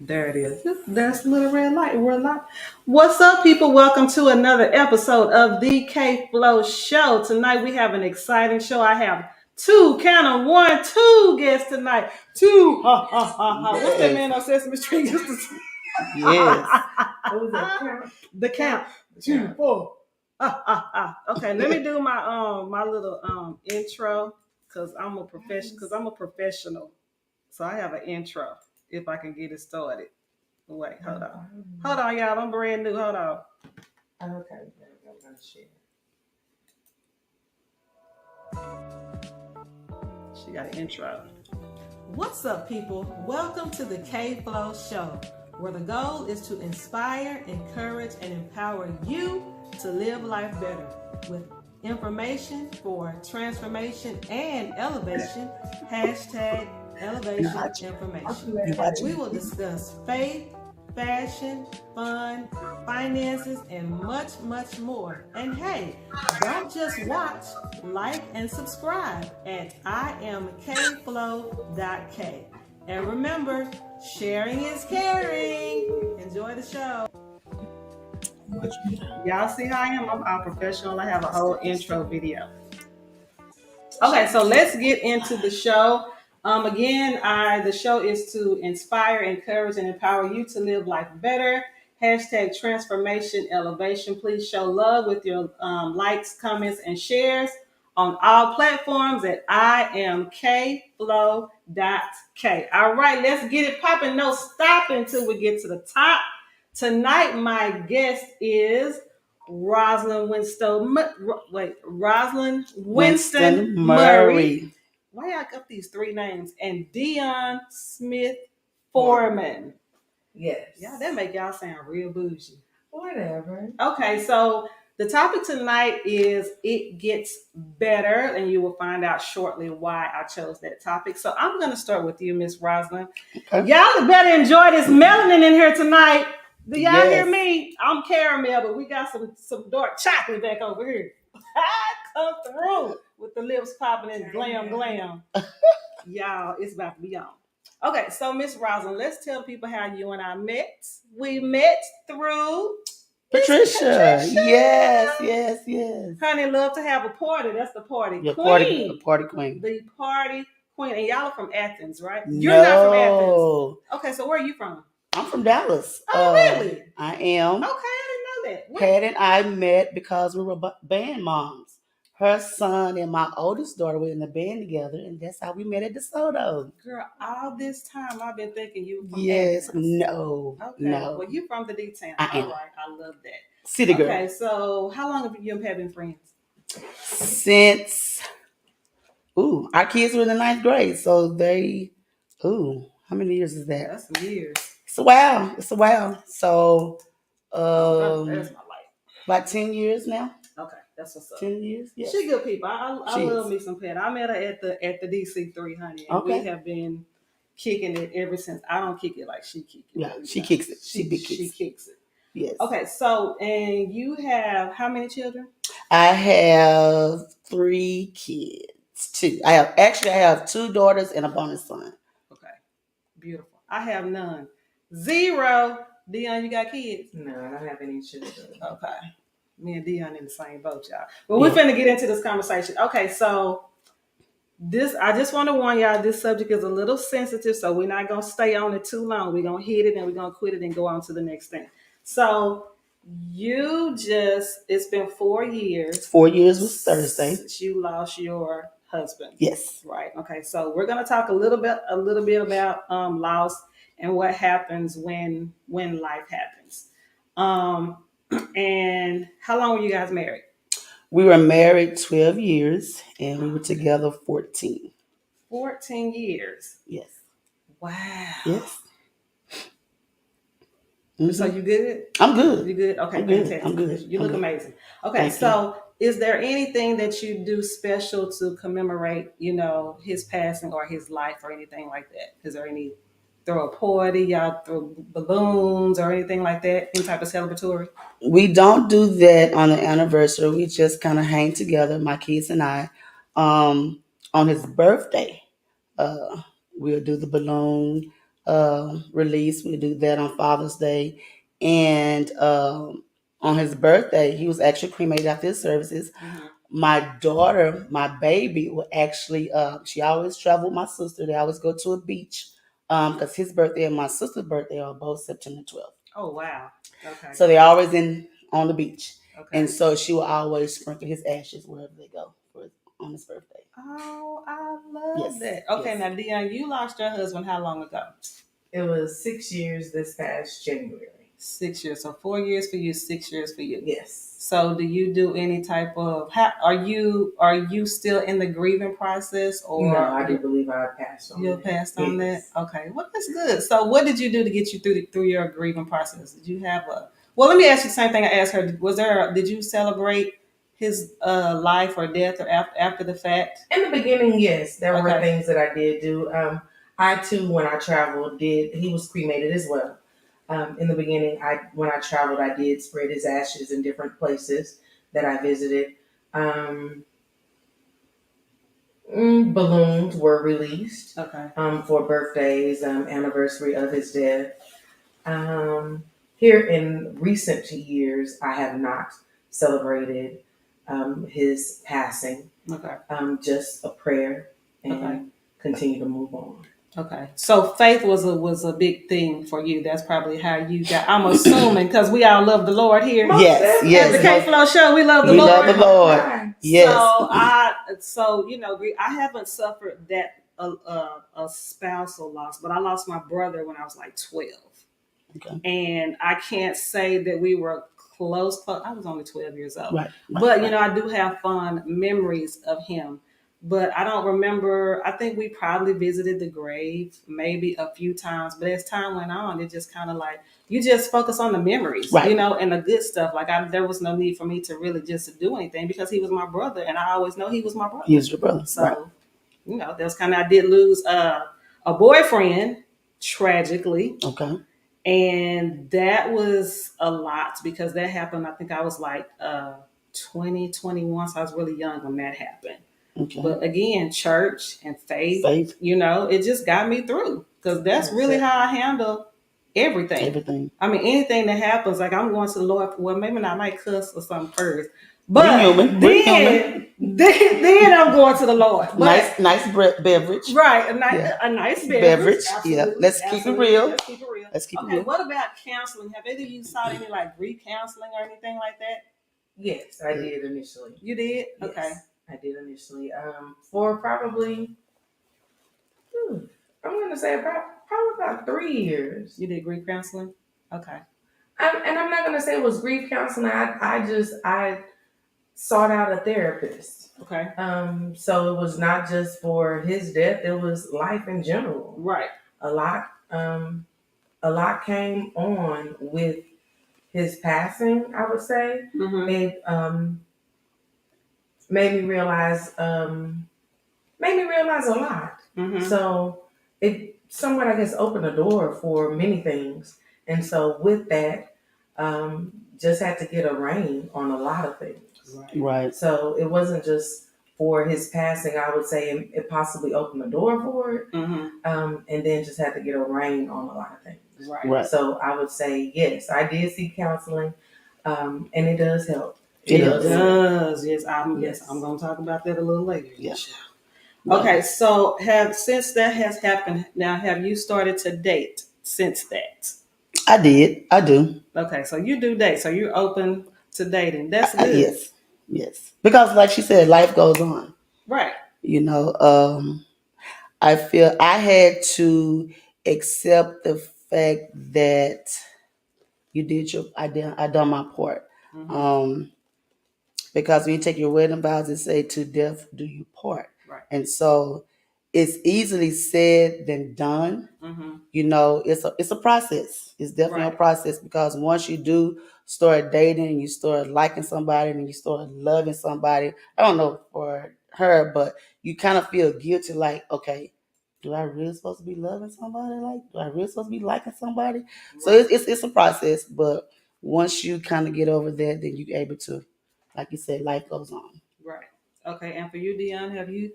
There it is. That's a little red light. Red light. What's up, people? Welcome to another episode of the KFLO show. Tonight we have an exciting show. I have two guests tonight. Two. Ha ha ha ha. What's that man on Sesame Street used to say? Yes. What was that? The count. 2, 4. Okay, let me do my little intro because I'm a professional. So I have an intro if I can get it started. Wait, hold on, y'all. I'm brand new. Hold on. Okay, I'm gonna share. She got an intro. What's up, people? Welcome to the KFLO show, where the goal is to inspire, encourage, and empower you to live life better with information for transformation and elevation. Hashtag elevation information. We will discuss faith, fashion, fun, finances, and much, much more. And hey, don't just watch, like, and subscribe at imkflow.k. And remember, sharing is caring. Enjoy the show. Y'all see how I am? I'm professional. I have a whole intro video. Okay, so let's get into the show. The show is to inspire, encourage, and empower you to live life better. Hashtag transformation elevation. Please show love with your likes, comments, and shares on all platforms at imkflow.k. All right, let's get it popping. No stopping until we get to the top. Tonight, my guest is Roslyn Winston Murray. Why y'all got these three names? And Deon Smith Foreman. Yes. Yeah, that make y'all sound real bougie. Whatever. Okay, so the topic tonight is It Gets Better, and you will find out shortly why I chose that topic. So I'm going to start with you, Miss Roslyn. Okay. Y'all better enjoy this melanin in here tonight. Do y'all hear me? I'm caramel, but we got some dark chocolate back over here. Come through with the lips popping and glam. Y'all, it's about to be on. Okay, so Miss Roslyn, let's tell people how you and I met. We met through Patricia. Yes. Honey, love to have a party. That's the party queen. Party queen. The party queen. And y'all are from Athens, right? You're not from Athens. Okay, so where are you from? I'm from Dallas. Oh, really? I am. Okay, I didn't know that. Pat and I met because we were band moms. Her son and my oldest daughter were in the band together, and that's how we met at DeSoto. Girl, all this time I've been thinking you were from Yes, Athens. No. Well, you from the D-Town. I am. All right, I love that. City girl. Okay, so how long have you been friends? Since, our kids were in the 9th grade, so how many years is that? That's some years. It's a while. So, that's my life. About 10 years now. Okay, that's what's up. 10 years. Yeah. She good people. I love me some Pat. I met her at the DC 300, and we have been kicking it ever since. I don't kick it like she kick it. Yeah, she kicks it. She kicks it. Yes. Okay, so and you have how many children? I have 3 kids. 2. I have 2 daughters and a bonus son. Okay, beautiful. I have none. 0. Deon, you got kids? No, I don't have any children. Okay. Me and Deon in the same boat, y'all. But we're finna get into this conversation. Okay, so I just want to warn y'all, this subject is a little sensitive, so we're not gonna stay on it too long. We're gonna hit it and we're gonna quit it and go on to the next thing. So it's been 4 years. 4 years was Thursday since you lost your husband. Yes. Right. Okay. So we're gonna talk a little bit about loss and what happens when life happens. And how long were you guys married? We were married 12 years and we were together 14. 14 years? Yes. Wow. Yes. Mm-hmm. So you good? I'm good. You good? Okay, fantastic. I'm good. You look amazing. Okay, so is there anything that you do special to commemorate, his passing or his life or anything like that? Is there any throw a party, y'all throw balloons or anything like that? Any type of celebratory? We don't do that on the anniversary. We just kind of hang together, my kids and I. On his birthday, we'll do the balloon. release. We do that on Father's Day. And on his birthday, he was actually cremated after his services. Mm-hmm. My daughter, my baby, will actually, she always travel with my sister. They always go to a beach because his birthday and my sister's birthday are both September 12th. Oh, wow. Okay. So they're always on the beach. Okay. And so she will always sprinkle his ashes wherever they go on his birthday. Oh, I love that. Okay, now Deon, you lost your husband how long ago? It was 6 years this past January. 6 years. So 4 years for you, 6 years for you. Yes. So do you do any type of are you still in the grieving process, or no? I do believe I passed on. You passed on that. Okay, well that's good. So what did you do to get you through your grieving process? Did you have a well? Let me ask you the same thing I asked her. Did you celebrate his life or death or after the fact? In the beginning, yes, there were things that I did do. I too, when I traveled, he was cremated as well. In the beginning, when I traveled, I did spread his ashes in different places that I visited. Balloons were released for birthdays, anniversary of his death. Here in recent years, I have not celebrated his passing. Okay. Just a prayer and continue to move on. Okay, so faith was a big thing for you. That's probably how you got. I'm assuming because we all love the Lord here. Yes. At the KFLO show, we love the we Lord. We love the Lord. Yes. So I haven't suffered that a spousal loss, but I lost my brother when I was like 12. Okay. And I can't say that we were close. I was only 12 years old. Right. But I do have fond memories of him. But I don't remember. I think we probably visited the grave maybe a few times. But as time went on, it just kind of like you just focus on the memories, and the good stuff. Like there was no need for me to really just do anything because he was my brother, and I always know he was my brother. He was your brother. So, that was kind of. I did lose a boyfriend tragically. Okay. And that was a lot because that happened. I think I was like 20, 21, so I was really young when that happened. Okay. But again, church and faith, it just got me through because that's really how I handle everything. I mean, anything that happens, like I'm going to the Lord. Well, maybe I might cuss or something first, but then I'm going to the Lord. But, nice beverage, right? A nice beverage. Yeah, let's keep it real. Okay, what about counseling? Have any of you sought any like grief counseling or anything like that? Yes, I did initially. You did? Yes, okay. I did initially. For probably, I'm going to say probably about 3 years. You did grief counseling? Okay. And I'm not going to say it was grief counseling. I sought out a therapist. Okay. So it was not just for his death. It was life in general. Right. A lot came on with his passing, I would say. Mm-hmm. It made me realize a lot. Mm-hmm. So it somewhat, I guess, opened a door for many things. And so with that, just had to get a rein on a lot of things. Right. So it wasn't just for his passing. I would say it possibly opened the door for it. Mm-hmm. And then just had to get a rein on a lot of things. Right. So I would say, yes, I did seek counseling, and it does help. It does. Yes, I'm going to talk about that a little later. Yes. Okay, so since that has happened, now have you started to date since that? I did. I do. Okay, so you do date. So you're open to dating. That's good. Yes. Because like she said, life goes on. Right. I feel I had to accept the fact that you did I done my part. Mm-hmm. Because when you take your wedding vows, it say to death do you part. Right. And so it's easily said than done. Mm-hmm. It's a process. It's definitely a process because once you do start dating, you start liking somebody and you start loving somebody. I don't know for her, but you kind of feel guilty like, okay, do I really supposed to be loving somebody? Like, do I really supposed to be liking somebody? Right. So it's a process, but once you kind of get over that, then you're able to, like you said, life goes on. Right. Okay. And for you, Deon,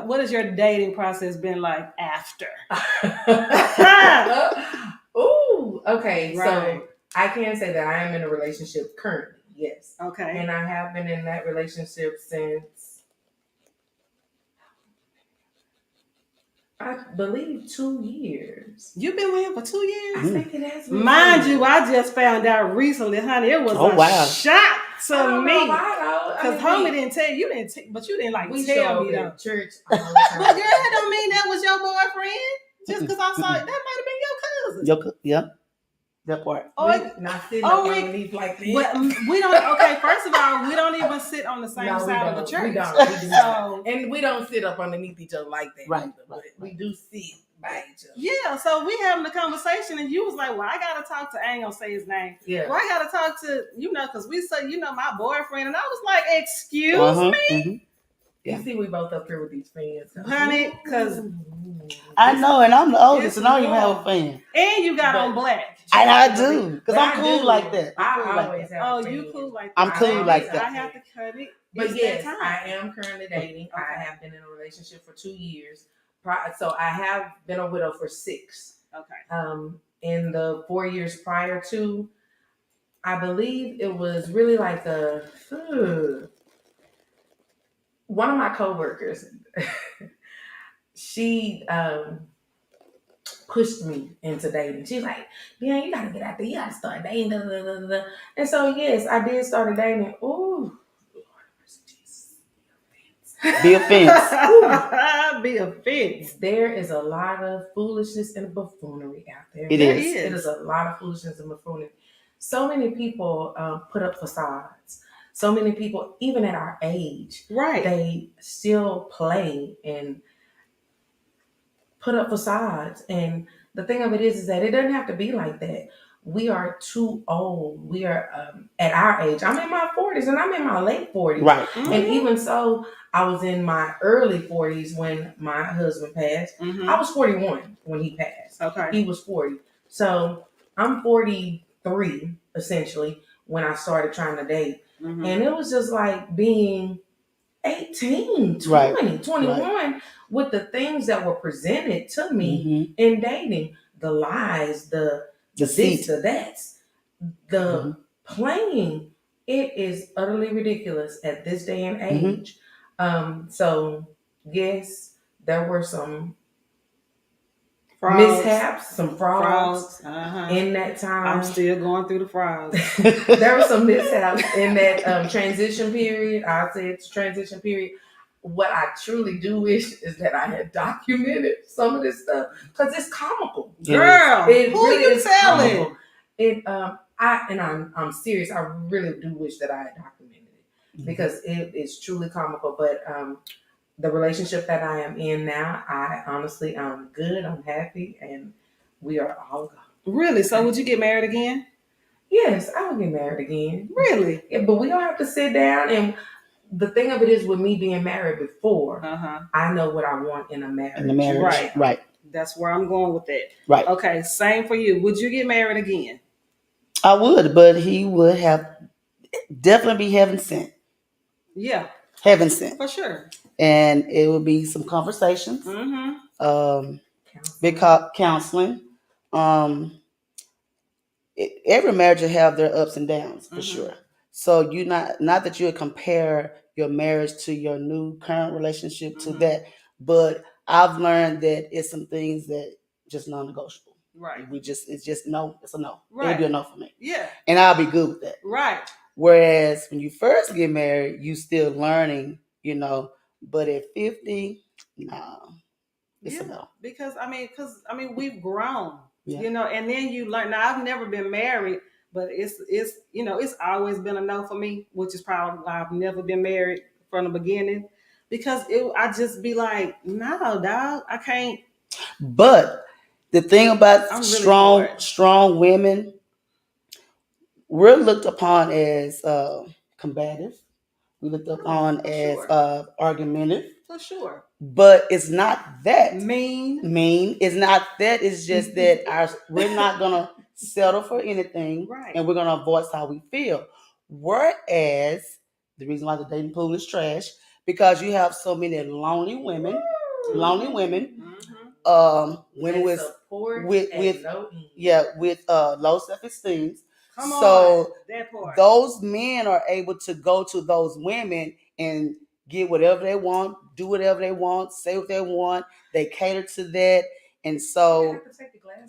what has your dating process been like after? Okay, Right. so I can say that I am in a relationship currently. Yes. Okay. And I have been in that relationship since, I believe, 2 years. You've been with him for 2 years? I think it has been. Mind you, I just found out recently, honey. It was a shock to me. Because homie didn't tell you, but you didn't tell me though. Church. But girl, that don't mean that was your boyfriend. Just because I saw it, that might have been your cousin. Yeah. That part. Not sitting underneath like this. But we don't. Okay, first of all, we don't even sit on the same side of the church. We don't. And we don't sit up underneath each other like that. Right. But we do sit by each other. Yeah. So we having a conversation, and you was like, "Well, I gotta talk to." I ain't gonna say his name. Yeah. Well, I gotta talk to because we say my boyfriend, and I was like, "Excuse me." Mm-hmm. Yeah. You see, we both up here with these fans, honey, because I know, and I'm the oldest, and I don't even have a fan. And you got on black. And I do, because I'm cool like that. I always have. Oh, you cool like that? I'm cool like that. I have to cut it. But yes, I am currently dating. Okay. I have been in a relationship for 2 years. So I have been a widow for 6. Okay. In the 4 years prior to, I believe it was really like one of my coworkers, she pushed me into dating. She's like, "Deon, you gotta get out there. You gotta start dating." Da, da, da, da. And so yes, I did start dating. Ooh, be offense. Be offense. There is a lot of foolishness and buffoonery out there. It is. It is a lot of foolishness and buffoonery. So many people put up facades. So many people, even at our age, right, they still play and put up facades. And the thing of it is that it doesn't have to be like that. We are too old. We are at our age. I'm in my 40s and I'm in my late 40s. Right. Mm-hmm. And even so, I was in my early 40s when my husband passed. Mm-hmm. I was 41 when he passed. Okay. He was 40. So I'm 43, essentially, when I started trying to date. Mm-hmm. And it was just like being 18, 20, right. 21 right. with the things that were presented to me in dating. The lies, the this, the that's, the playing. It is utterly ridiculous at this day and age. So, yes, there were some mishaps, some frauds in that time. I'm still going through the frauds. There were some mishaps in that transition period. I'll say it's transition period. What I truly do wish is that I had documented some of this stuff because it's comical. Girl, it who really you is telling? I'm serious. I really do wish that I had documented it because it is truly comical. But the relationship that I am in now, I'm good. I'm happy, and we are all gone. Really? So would you get married again? Yes, I would get married again. Really? Yeah, but we don't have to sit down. And the thing of it is, with me being married before, I know what I want in a marriage. Right. That's where I'm going with that. Right. Okay, same for you. Would you get married again? I would, but he would have definitely be heaven sent. Yeah. Heaven sent. For sure. And it would be some conversations. Because counseling. Every marriage will have their ups and downs for sure. So you not that you would compare your marriage to your new current relationship to that, but I've learned that it's some things that just non-negotiable. Right. It's just no. It's a no. Right. It'll be a no for me. Yeah. And I'll be good with that. Right. Whereas when you first get married, you still learning, but at 50, no. It's a no. Because we've grown. And then you learn. Now I've never been married, but it's always been a no for me, which is probably why I've never been married from the beginning. Because I just be like, no, dog, I can't. But the thing about strong women, we're looked upon as combative. We looked upon as argumentative. For sure. But it's not that mean. It's not that. It's just that we're not gonna settle for anything, right? And we're gonna voice how we feel. Whereas the reason why the dating pool is trash because you have so many lonely women, women with support with low self-esteem. Come So on, that part. those men are able to go to those women and get whatever they want, do whatever they want, say what they want. They cater to that, and so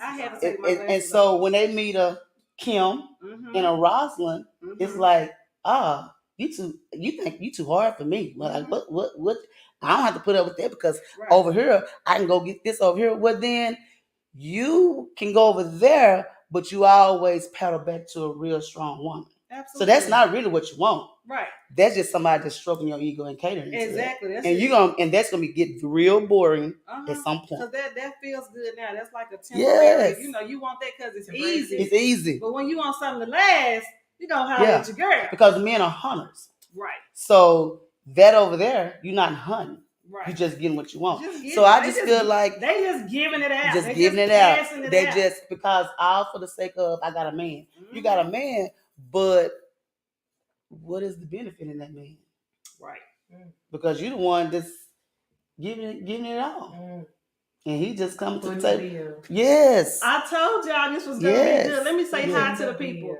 I had to take my glasses and so when they meet a Kim and a Roslyn, it's like, you think you too hard for me. Well, like what? I don't have to put up with that because over here I can go get this over here. Well, then you can go over there, but you always paddle back to a real strong woman. Absolutely. So that's not really what you want. Right. That's just somebody that's stroking your ego and catering. Exactly. To that. And that's gonna get real boring at some point. Because that feels good now. That's like a temporary. Yes. You want that because it's easy. It's easy. But when you want something to last, you gonna holler at your girl. Because men are hunters. Right. So that over there, you're not hunting. Right. You're just getting what you want. So I just feel like they just giving it out. Just giving it out. They just because all for the sake of I got a man. You got a man, but what is the benefit in that man? Right. Because you're the one that's giving it all. And he just come to the table. Yes. I told y'all this was gonna be good. Let me say hi to the people.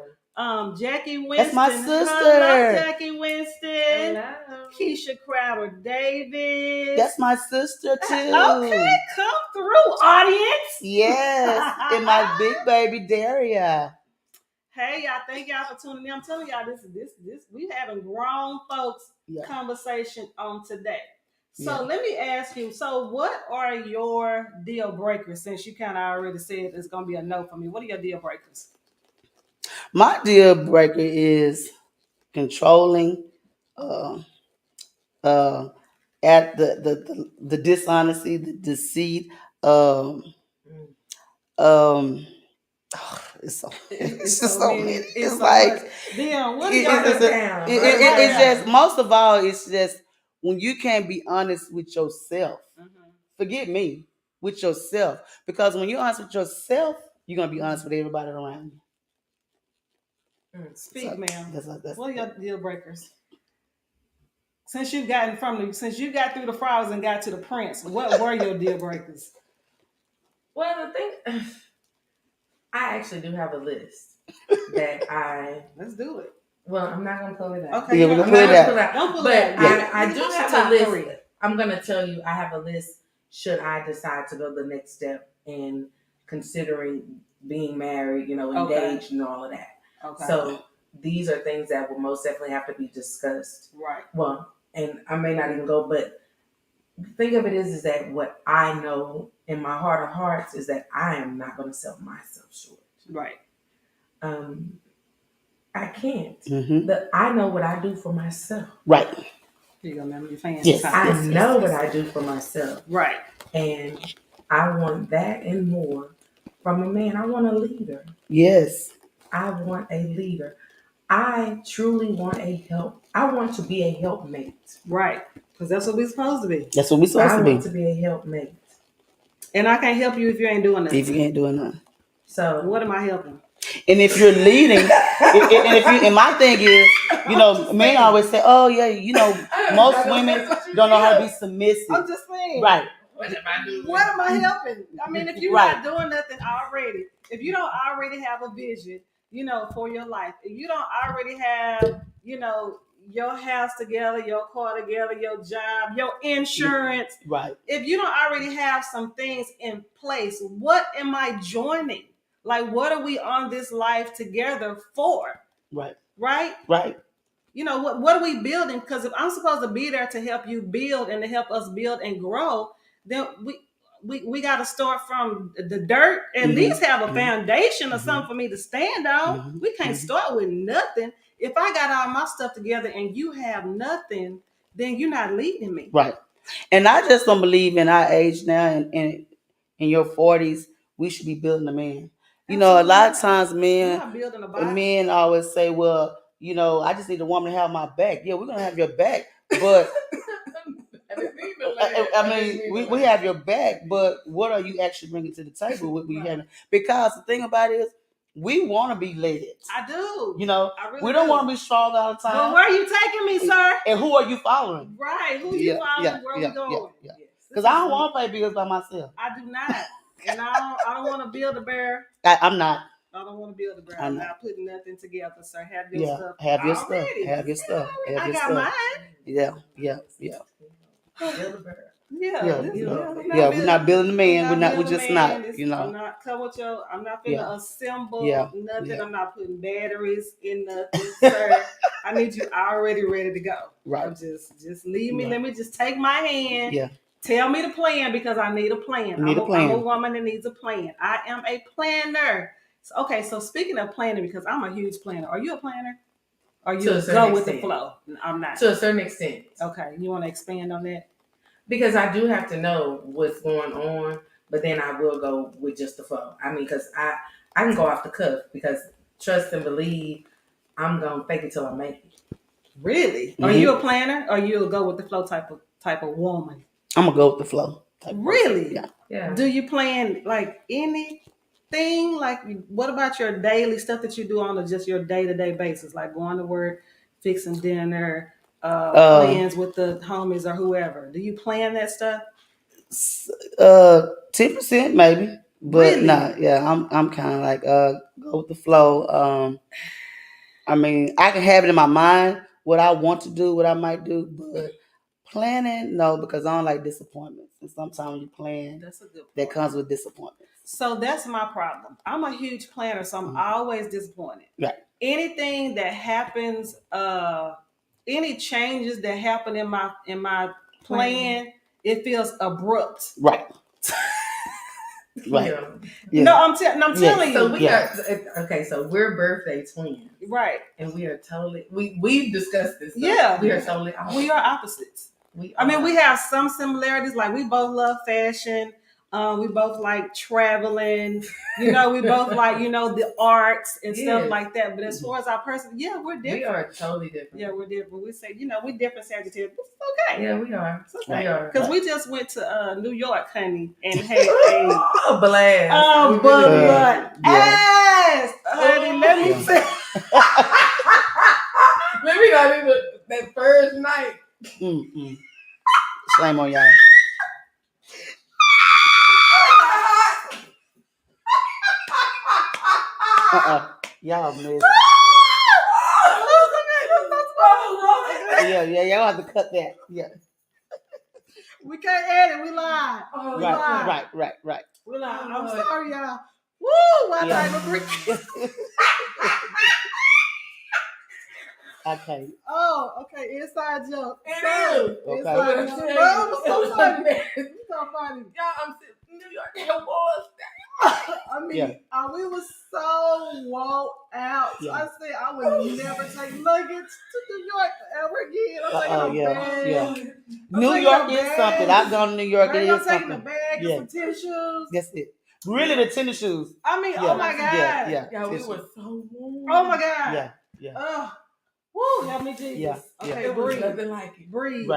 Jackie Winston. That's my sister. Hello, Jackie Winston. Hello. Keisha Crowder Davis. That's my sister too. Okay, come through, audience. Yes. And my big baby Daria. Hey y'all, thank y'all for tuning in. I'm telling y'all, this we having grown folks conversation on today. So let me ask you, so what are your deal breakers? Since you kind of already said it's gonna be a no for me. What are your deal breakers? My deal breaker is controlling at the dishonesty, the deceit, it's so many. It's like Deon, what it's just most of all, it's just when you can't be honest with yourself. Forget me, with yourself. Because when you're honest with yourself, you're gonna be honest with everybody around you. Speak, ma'am. What are your deal breakers? Since you got through the frogs and got to the prince, what were your deal breakers? Well, the thing, I actually do have a list that let's do it. Well, I'm not gonna pull it out. Okay, we're gonna pull it out. Don't pull it out. But I do have a list. I'm gonna tell you, I have a list. Should I decide to go the next step in considering being married, engaged and all of that. Okay. So these are things that will most definitely have to be discussed. Right. Well, and I may not even go, but think of it is that what I know in my heart of hearts is that I am not going to sell myself short. Right. I can't. I know what I do for myself. Right. Here you go, remember your fans. Yes. I know what I do for myself. Right. And I want that and more from a man. I want a leader. Yes. I want a leader. I truly want I want to be a helpmate. Right. Because that's what we're supposed to be. That's what we're supposed to be. I want to be a helpmate. And I can't help you if you ain't doing nothing. If you ain't doing nothing. So what am I helping? And if you're leading, and my thing is, men always say, oh yeah, most women don't know how to be submissive. I'm just saying. Right. What am I doing? What am I helping? I mean, if you're not doing nothing already, if you don't already have a vision, for your life, if you don't already have, your house together, your car together, your job, your insurance. Right. If you don't already have some things in place, what am I joining? Like, what are we on this life together for? Right. Right? Right. What are we building? Because if I'm supposed to be there to help you build and to help us build and grow, then we got to start from the dirt. At least have a foundation or something for me to stand on. We can't start with nothing. If I got all my stuff together and you have nothing, then you're not leading me. Right. And I just don't believe in our age now and in your 40s, we should be building a man. A lot of times men always say, well, I just need a woman to have my back. Yeah, we're going to have your back. But we have your back. But what are you actually bringing to the table? Because the thing about it is, we want to be led. I do. We don't want to be strong all the time. But where are you taking me, sir? And who are you following? Right. Who are you following? Where are we going? Because I don't want to pay bills by myself. I do not. And I don't want to build a bear. I'm not. I don't want to build a bear. I'm not putting nothing together. So have your stuff. Have your already. stuff. Have your stuff. Have I your got stuff. mine. Yeah. Build a bear. We're not building a man. We're just not. I'm not come with your. I'm not finna assemble nothing. Yeah. I'm not putting batteries in nothing, sir. I need you already ready to go. Right. Just leave me. Let me just take my hand. Yeah. Tell me the plan because I need a plan. I'm a woman that needs a plan. I am a planner. So speaking of planning, because I'm a huge planner. Are you a planner? Or you go with the flow? I'm not. To a certain extent. Okay. You want to expand on that? Because I do have to know what's going on, but then I will go with just the flow. I mean, because I can go off the cuff because trust and believe I'm gonna fake it till I make it. Really? Mm-hmm. Are you a planner or you'll go with the flow type of woman? I'm gonna go with the flow. Really? Yeah. Do you plan like anything? Like what about your daily stuff that you do on just your day-to-day basis, like going to work, fixing dinner? Plans with the homies or whoever. Do you plan that stuff? 10% maybe, but really? nah. Yeah, I'm kind of like go with the flow. I mean, I can have it in my mind what I want to do, what I might do, but planning no, because I don't like disappointments. And sometimes you plan, that's a good point. That comes with disappointments. So that's my problem. I'm a huge planner, so I'm always disappointed. Right. Anything that happens, any changes that happen in my plan, it feels abrupt. Right. Right. Yeah. No, I'm telling you. So we are so we're birthday twins. Right. And we are totally we've discussed this. Yeah. We are totally opposites. We are opposites. We have some similarities, like we both love fashion. We both like traveling. We both like, the arts and stuff like that. But as far as our person, we're different. We are totally different. Yeah, we're different. We say, we're different Sagittarius. It's okay. Yeah, we are. It's okay. We are. Because we just went to New York, honey, and had a blast. But ass, honey, let me say. Let me not even that first night. Shame on y'all. Y'all miss. Y'all have to cut that. Yeah. We can't edit. We live. Right. We live. I'm sorry, y'all. Woo! Why Okay. Oh, okay. Inside joke. It is. Inside joke. It was so funny. It's so funny. Y'all, I'm sitting in New York. It was. I mean, we was so wore out. So I said I would never take luggage to New York ever again. I'm taking a bag. New York is something. I've gone to New York. It is something. I'm taking a bag and some tennis shoes. That's it. Really, the tennis shoes. I mean, oh my God. Yeah, we were so warm. Oh my God. Yeah. Woo, help me, Jesus. Yeah. Okay, it breathe. Was nothing like it. Breathe.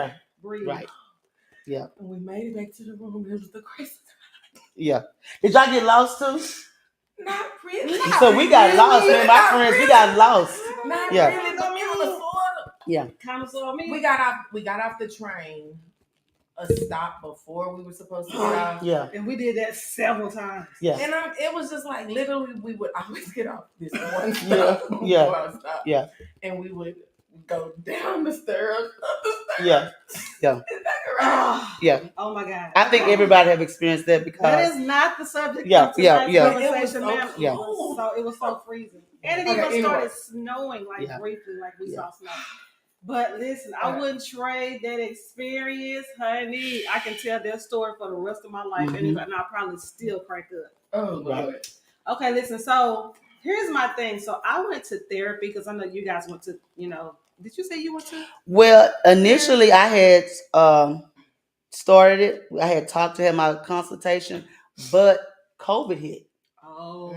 Breathe. Right. Yeah. And we made it back to the room. It was the crazy. Yeah. Did y'all get lost too? Not really. So we got lost, man. My friends, we got lost. Not really, but kind of sorta. Yeah. Kind of sorta. We got off the train a stop before we were supposed to get off. Yeah. And we did that several times. Yeah. And it was just like literally we would always get off this one stop before our stop. Yeah. And we would go down the stairs, up the stairs. Yeah. Yeah. Yeah. Oh my God. I think everybody have experienced that because that is not the subject of tonight's conversation. So it was so freezing. And it even started snowing briefly, like we saw snow. But listen, I wouldn't trade that experience, honey. I can tell their story for the rest of my life, and I'll probably still crack up. Oh, right. Okay, listen. So here's my thing. So I went to therapy because I know you guys went to, did you say you went to? Well, initially I had started it. I had talked to him my consultation, but COVID hit. Oh.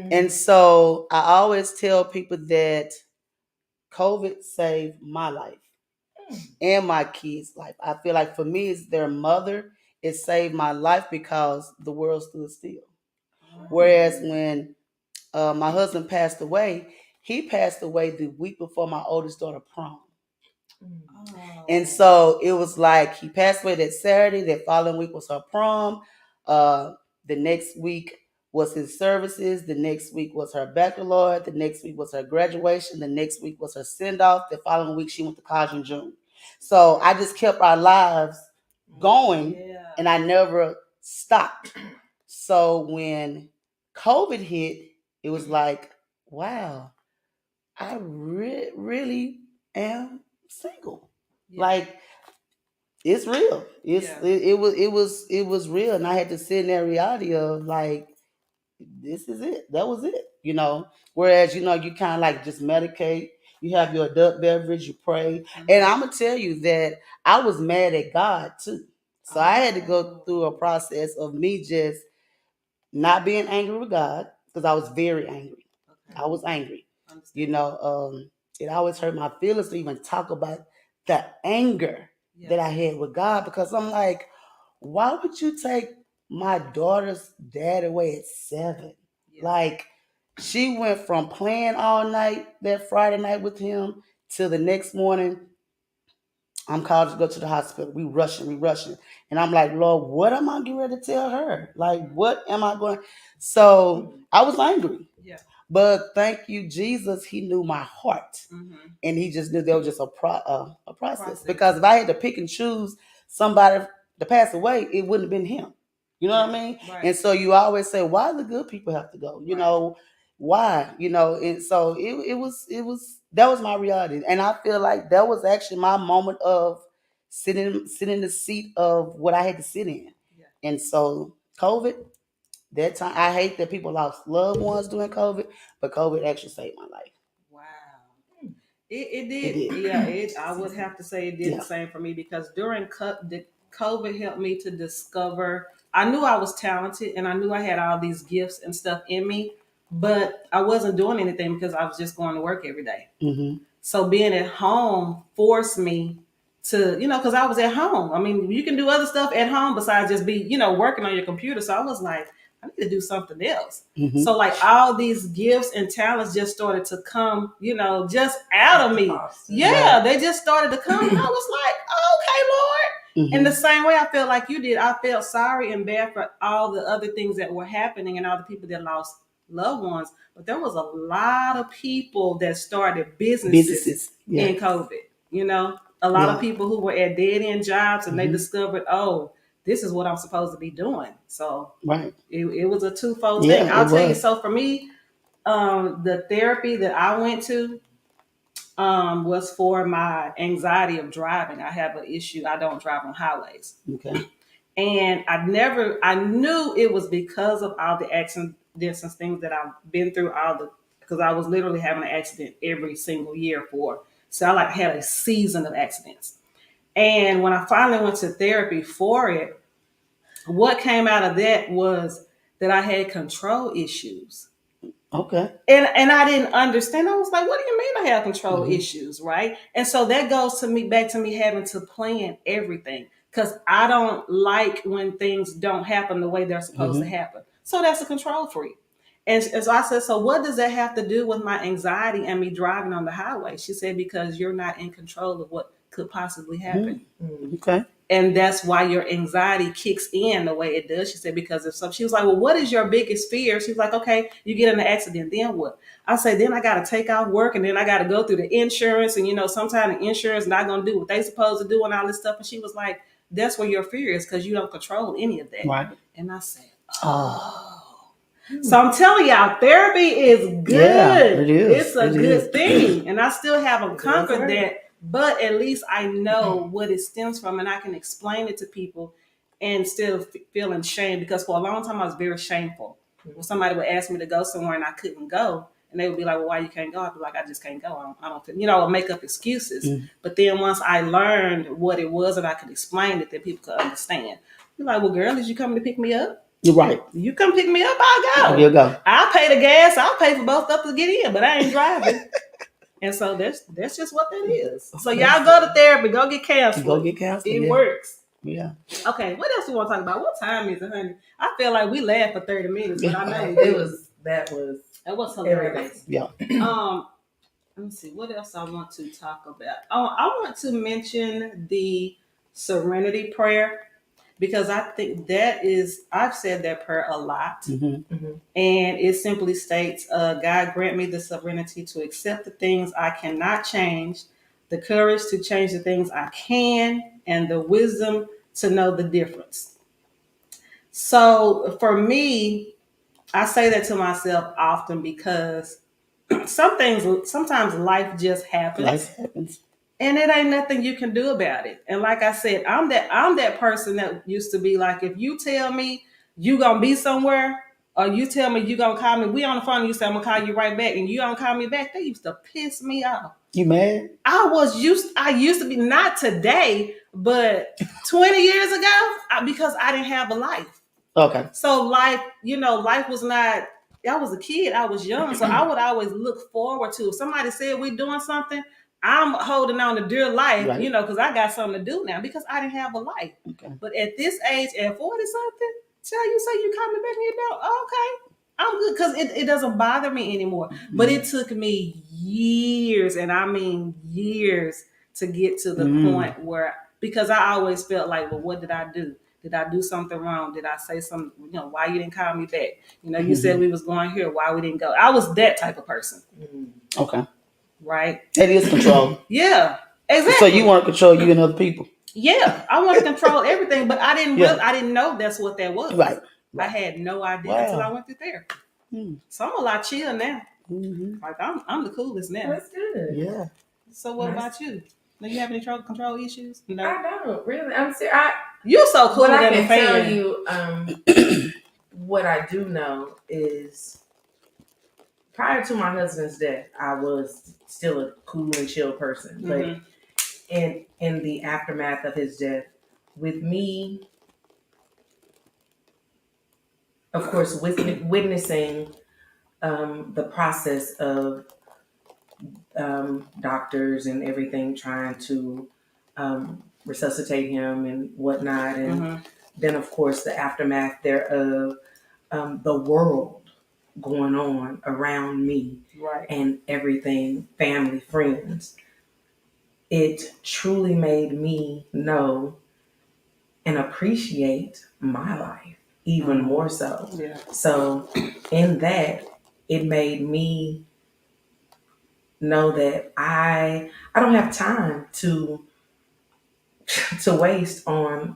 And so I always tell people that COVID saved my life and my kids' life. I feel like for me, as their mother, it saved my life because the world stood still. Whereas when my husband passed away, he passed away the week before my oldest daughter prom. Oh. And so it was like he passed away that Saturday. That following week was her prom. The next week was his services. The next week was her baccalaureate. The next week was her graduation. The next week was her send off. The following week she went to college in June. So I just kept our lives going, and I never stopped. So when COVID hit, it was like, wow, I really am single. Yeah. Like, it's real. It was real, and I had to sit in that reality of like, this is it. That was it. Whereas you kind of like just medicate. You have your adult beverage. You pray, and I'm gonna tell you that I was mad at God too. So I had to go through a process of me just not being angry with God, because I was very angry. Okay. I was angry. It always hurt my feelings to even talk about the anger that I had with God, because I'm like, why would you take my daughter's dad away at 7? Yeah. Like, she went from playing all night that Friday night with him till the next morning. I'm called to go to the hospital. We rushing. And I'm like, Lord, what am I getting ready to tell her? Like, what am I going? So I was angry. Yeah. But thank you, Jesus. He knew my heart. Mm-hmm. And he just knew there was just a process. Because if I had to pick and choose somebody to pass away, it wouldn't have been him. You know what I mean? Right. And so you always say, why do the good people have to go? You know, why? And so it was that was my reality. And I feel like that was actually my moment of sitting in the seat of what I had to sit in. Yeah. And so COVID, that time, I hate that people lost loved ones during COVID, but COVID actually saved my life. Wow. It did. Yeah, I would have to say it did the same for me, because during COVID helped me to discover, I knew I was talented and I knew I had all these gifts and stuff in me, but I wasn't doing anything because I was just going to work every day. Mm-hmm. So being at home forced me to, because I was at home. I mean, you can do other stuff at home besides just be, working on your computer. So I was like, I need to do something else. Mm-hmm. So like all these gifts and talents just started to come, just out of me. Awesome. Yeah, they just started to come. And I was like, oh, okay, Lord. Mm-hmm. In the same way I felt like you did, I felt sorry and bad for all the other things that were happening and all the people that lost loved ones. But there was a lot of people that started businesses in COVID. A lot of people who were at dead-end jobs, and they discovered, this is what I'm supposed to be doing. So it was a twofold thing. I'll tell you. So for me, the therapy that I went to was for my anxiety of driving. I have an issue. I don't drive on highways. Okay. And I knew it was because of all the accidents and things that I've been through, because I was literally having an accident every single year so I had a season of accidents. And when I finally went to therapy for it, what came out of that was that I had control issues. Okay. And I didn't understand. I was like, what do you mean I have control issues, right? And so that goes back to me having to plan everything, because I don't like when things don't happen the way they're supposed to happen. So that's a control freak. And so I said, so what does that have to do with my anxiety and me driving on the highway? She said, because you're not in control of what could possibly happen. Mm-hmm. Okay. And that's why your anxiety kicks in the way it does. She said, because if so, she was like, well, what is your biggest fear? She was like, okay, you get in an accident, then what? I say, then I got to take off work, and then I got to go through the insurance. And, sometimes the insurance not going to do what they supposed to do and all this stuff. And she was like, that's where your fear is, because you don't control any of that. Right. And I said, oh. So I'm telling y'all, therapy is good. Yeah, it is. It's a good thing. And I still haven't conquered that. But at least I know what it stems from, and I can explain it to people instead of feeling shame. Because for a long time, I was very shameful. When somebody would ask me to go somewhere and I couldn't go, and they would be like, well, why you can't go? I'd be like, I just can't go. I don't make up excuses. Mm-hmm. But then once I learned what it was and I could explain it, that people could understand. You're like, well, girl, is you coming to pick me up? You're right. You come pick me up, I'll go. You'll go. I'll pay the gas. I'll pay for both of us to get in, but I ain't driving. And so that's just what that is. So y'all go to therapy, go get counseling. Go get counseling. It works. Yeah. Okay, what else we want to talk about? What time is it, honey? I feel like we laughed for 30 minutes, but I know that was hilarious. Yeah. Let me see what else I want to talk about. Oh, I want to mention the serenity prayer because I think that is, I've said that prayer a lot. And it simply states, God grant me the serenity to accept the things I cannot change, the courage to change the things I can, and the wisdom to know the difference. So for me, I say that to myself often because sometimes life just happens. Life happens. And it ain't nothing you can do about it. And like I said, I'm that person that used to be like, if you tell me you gonna be somewhere, or you tell me you gonna call me, we on the phone, you say I'm gonna call you right back, and you don't call me back, that used to piss me off. You mad? I used to be, not today, but 20 years ago, because I didn't have a life. Okay. So life was not, I was a kid, I was young, so I would always look forward to, if somebody said we doing something, I'm holding on to dear life, Right. because I got something to do now because I didn't have a life. Okay. But at this age, at 40 something, tell you say you call me back and you don't, okay, I'm good, because it doesn't bother me anymore. But it took me years, and I mean years, to get to the point where, because I always felt like, well, what did I do? Did I do something wrong? Did I say something? Why you didn't call me back? You said we was going here. Why we didn't go? I was that type of person. Okay. Right. That is control. Yeah. Exactly. So you want to control you and other people. Yeah, I want to control everything, but I didn't know that's what that was. Right. I had no idea until I went through therapy. So I'm a lot chill now. Like I'm the coolest now. That's good. Yeah. So what about you? Do you have any control issues? No, I don't really. I'm serious. You're so cool. What I than can a fan. tell you, what I do know is, prior to my husband's death, I was still a cool and chill person. But in the aftermath of his death, with me, of course, witnessing the process of doctors and everything trying to resuscitate him and whatnot, and then of course the aftermath thereof, the world going on around me, Right. and everything, family, friends, it truly made me know and appreciate my life even more so. Yeah. So in that, it made me know that I don't have time to waste on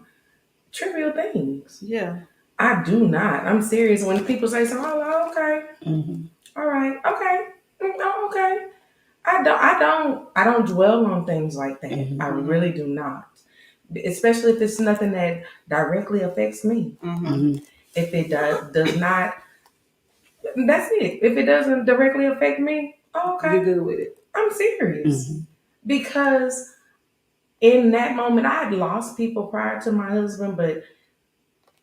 trivial things. Yeah. I do not. I'm serious. When people say something, oh, okay, all right, okay, oh, okay. I don't dwell on things like that. I really do not. Especially if it's nothing that directly affects me. If it does not, that's it. If it doesn't directly affect me, okay, You're good with it. I'm serious. Because in that moment, I had lost people prior to my husband, but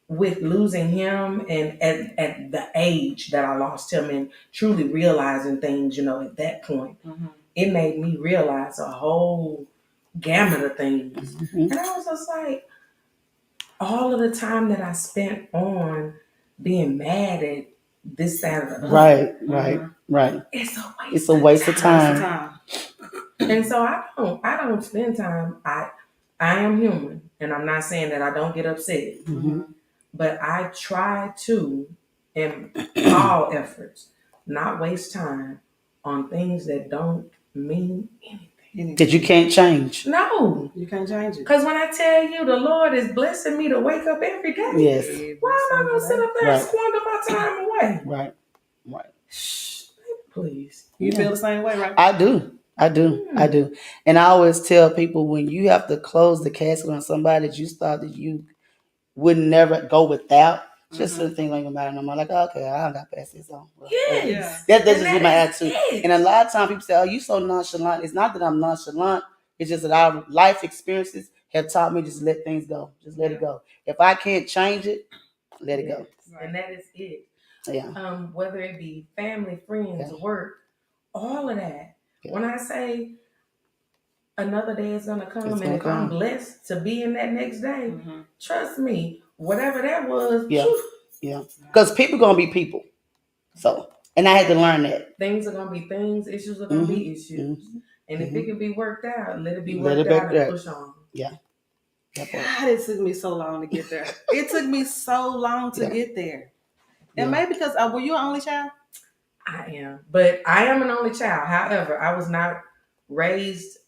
with losing him, and at the age that I lost him, and truly realizing things, at that point, it made me realize a whole gamut of things. And I was just like, all of the time that I spent on being mad at this, that, or the other. Right. It's a waste of time. And so I don't spend time. I am human, and I'm not saying that I don't get upset. But I try to, in all efforts, not waste time on things that don't mean anything. That you can't change. No. You can't change it. Because when I tell you the Lord is blessing me to wake up every day, yes. Why am I going to sit up there and squander my time away? Right. Shh, please. You feel the same way, right? I do. And I always tell people, when you have to close the casket on somebody that you thought that you would never go without, just certain things ain't gonna matter no more. Like, okay, I got past this on. Yes. That's just my attitude. And a lot of times people say, oh, you so nonchalant. It's not that I'm nonchalant. It's just that our life experiences have taught me just let things go. Just let it go. If I can't change it, let it go. And that is it. Yeah. Whether it be family, friends, work, all of that. Yeah. When I say another day is gonna come, and if I'm blessed to be in that next day, trust me, whatever that was. Yeah. Because people gonna be people. So And I had to learn that. Things are going to be things, issues are going to be issues. And if it can be worked out, let it be worked out and push on. Yeah. God, it took me so long to get there. It took me so long to get there. And maybe because, were you an only child? I am. But I am an only child. However, I was not raised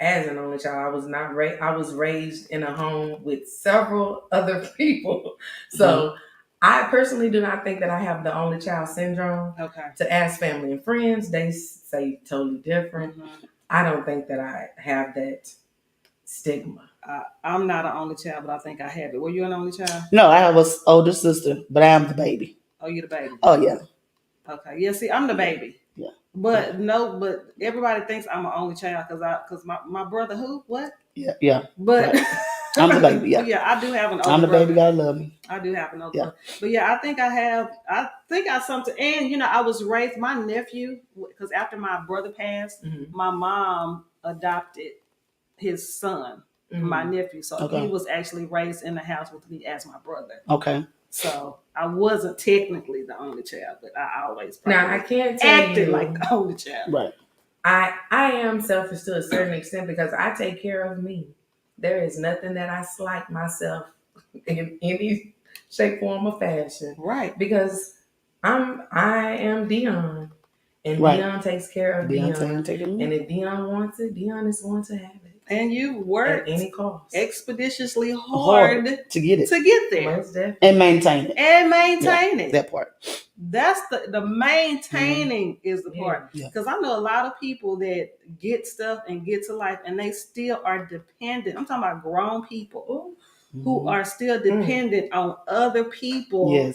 as an only child. I was raised in a home with several other people. So I personally do not think that I have the only child syndrome. Okay. To ask family and friends, they say totally different. I don't think that I have that stigma. I'm not an only child, but I think I have it. Were you an only child? No, I have an older sister, but I am the baby. Oh, you're the baby? Oh, yeah. Okay. Yeah, see, I'm the baby. Yeah. But but everybody thinks I'm an only child because my brother who? What? Yeah. But right. I'm the baby, yeah. Yeah, I do have an older I'm the brother. baby, God love me. I do have an older brother. But yeah, I think I something, and I was raised, my nephew, because after my brother passed, my mom adopted his son, my nephew. So he was actually raised in the house with me as my brother. Okay. So I wasn't technically the only child, but I always now I can't tell acted like the only child. Right. I am selfish to a certain extent because I take care of me. There is nothing that I slight myself in any shape, form, or fashion. Right. Because I am Deon. And Deon takes care of Deon. And if Deon wants it, Deon is going to have it. And you worked at any cost expeditiously hard to get it. To get there. And maintain it. It. That part. That's the maintaining is the part. Because I know a lot of people that get stuff and get to life and they still are dependent. I'm talking about grown people who are still dependent on other people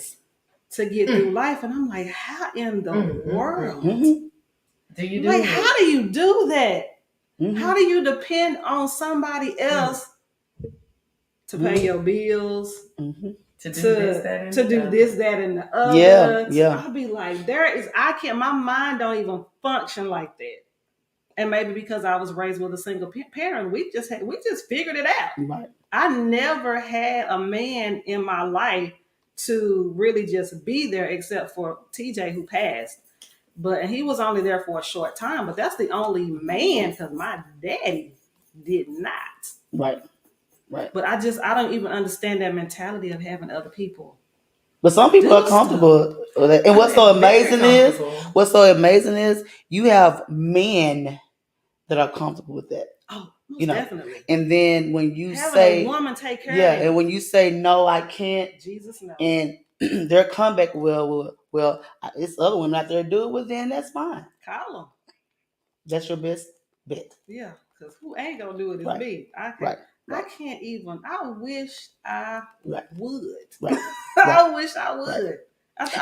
to get through life. And I'm like, how in the world do you do how do you do that? How do you depend on somebody else to pay your bills, to do this, that, and the other? I'll be like, my mind don't even function like that. And maybe because I was raised with a single parent, we just figured it out. Right. I never had a man in my life to really just be there, except for TJ, who passed. But he was only there for a short time. But that's the only man, because my daddy did not. Right. But I don't even understand that mentality of having other people. But some people are comfortable with it. And what's so amazing is you have men that are comfortable with that. Oh, most definitely. And then when you having a woman take care of you. and when you say no, I can't. Jesus no. And their comeback, well, it's other women out there do it. Well, then that's fine. Call them. That's your best bet. Yeah, because who ain't gonna do it is me. I can't even. I wish I would. Right. I wish I would.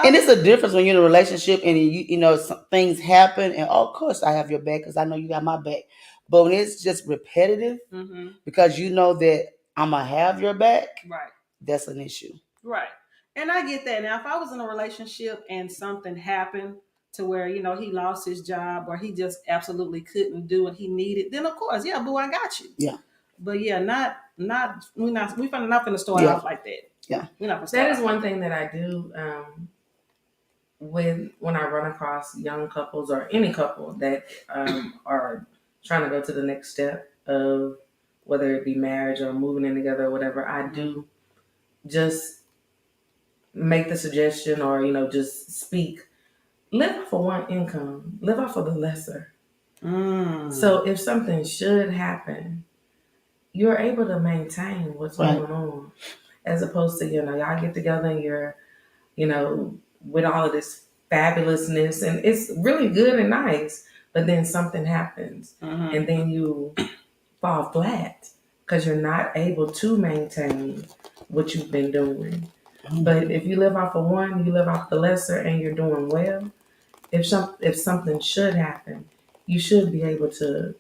And it's a difference when you're in a relationship and some things happen and of course I have your back because I know you got my back. But when it's just repetitive, because you know that I'm gonna have your back, right? That's an issue, right? And I get that. Now, if I was in a relationship and something happened to where he lost his job or he just absolutely couldn't do what he needed, then of course, boo, I got you. Yeah. But we're not gonna start off like that. Yeah. That is one thing that I do when I run across young couples or any couple that are trying to go to the next step of whether it be marriage or moving in together or whatever. I do just make the suggestion or just speak. Live off of one income. Live off of the lesser. So if something should happen, you're able to maintain what's going on, as opposed to y'all get together and you're with all of this fabulousness and it's really good and nice, but then something happens and then you fall flat because you're not able to maintain what you've been doing. But if you live off of one, you live off the lesser and you're doing well. If something should happen, you should be able to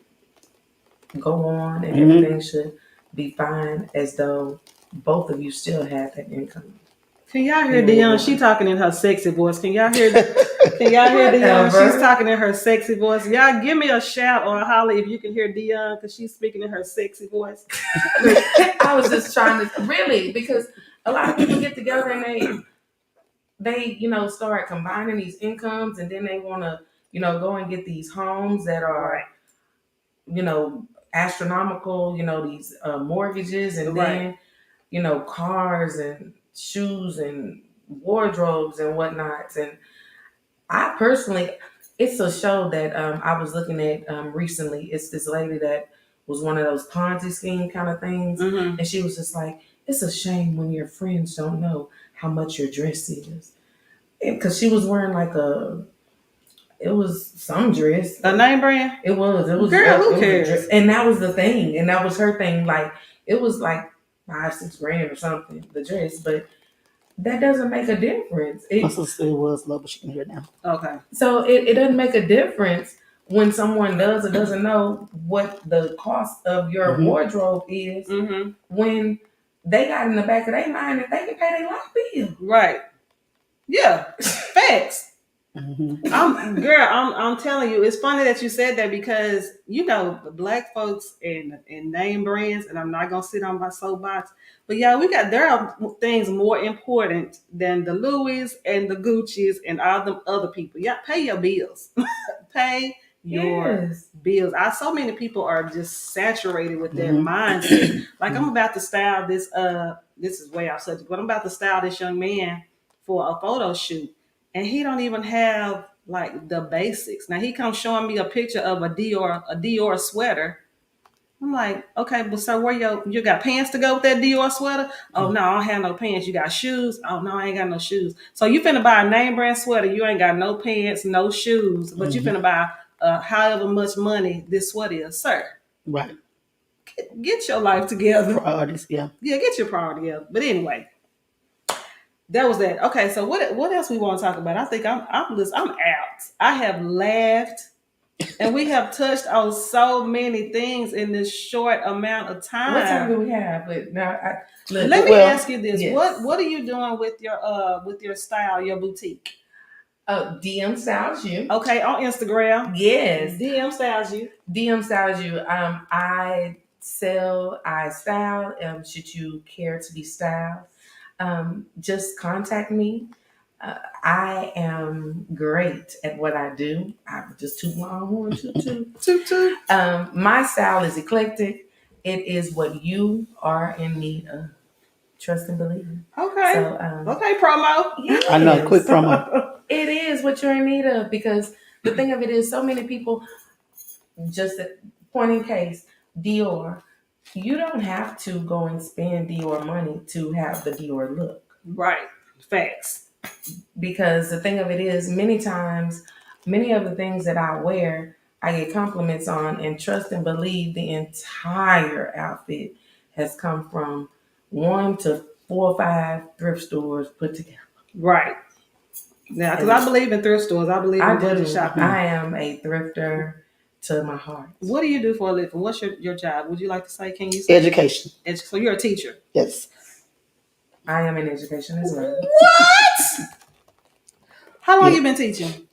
go on and everything should be fine, as though both of you still have that income. Can y'all hear Deon? She talking in her sexy voice. Can y'all hear Deon? She's talking in her sexy voice. Y'all give me a shout or a holler if you can hear Deon, because she's speaking in her sexy voice. I was just trying to, really, because a lot of people get together and they, start combining these incomes, and then they want to, go and get these homes that are, astronomical, these mortgages, and then, cars and shoes and wardrobes and whatnots. And I personally, it's a show that I was looking at recently. It's this lady that was one of those Ponzi scheme kind of things. Mm-hmm. And she was just like, it's a shame when your friends don't know how much your dress is. Because she was wearing like it was some dress. A name brand? It was. Girl, who cares? And that was the thing. And that was her thing. Like, it was like $5-6 grand or something, the dress. But that doesn't make a difference. My sister was low, but she can hear it now. Okay. So it doesn't make a difference when someone does or doesn't know what the cost of your wardrobe is, when they got in the back of their mind that they can pay their light bill. Right. Yeah. Facts. I'm telling you, it's funny that you said that, because the black folks and name brands, and I'm not gonna sit on my soapbox, but there are things more important than the Louis and the Gucci's and all them other people. Yeah, pay your bills. Pay your bills. So many people are just saturated with their mindset. Like, I'm about to style this. This is way off subject, but I'm about to style this young man for a photo shoot. And he don't even have like the basics. Now he comes showing me a picture of a Dior sweater. I'm like, okay, but sir, where you got pants to go with that Dior sweater? Oh no, I don't have no pants. You got shoes? Oh no, I ain't got no shoes. So you finna buy a name brand sweater. You ain't got no pants, no shoes, but you finna buy however much money this sweater is, sir. Right. Get your life together. Priorities, yeah. Yeah, get your priority together. But anyway. That was that. Okay, so what else we want to talk about? I think I'm out. I have laughed, and we have touched on so many things in this short amount of time. What time do we have? But now, let me ask you this: yes. What are you doing with your style, your boutique? DM Styles You. Okay, on Instagram. Yes. DM Styles You. DM Styles You. I style. Should you care to be styled? Just contact me. I am great at what I do. I just toot my own horn, toot. My style is eclectic. It is what you are in need of. Trust and believe. Okay. So, okay, promo. Yes. I know, quick promo. It is what you're in need of, because the thing of it is, so many people, just at point in case, Dior. You don't have to go and spend Dior money to have the Dior look. Right. Facts. Because the thing of it is, many times, many of the things that I wear, I get compliments on, and trust and believe the entire outfit has come from 1 to 4 or 5 thrift stores put together. Right. Now, because I believe in thrift stores. I believe in budget shopping. I am a thrifter to my heart. What do you do for a living? What's your job? Would you like to say? Can you say? Education. So you're a teacher? Yes. I am in education as well. What? How long you been teaching?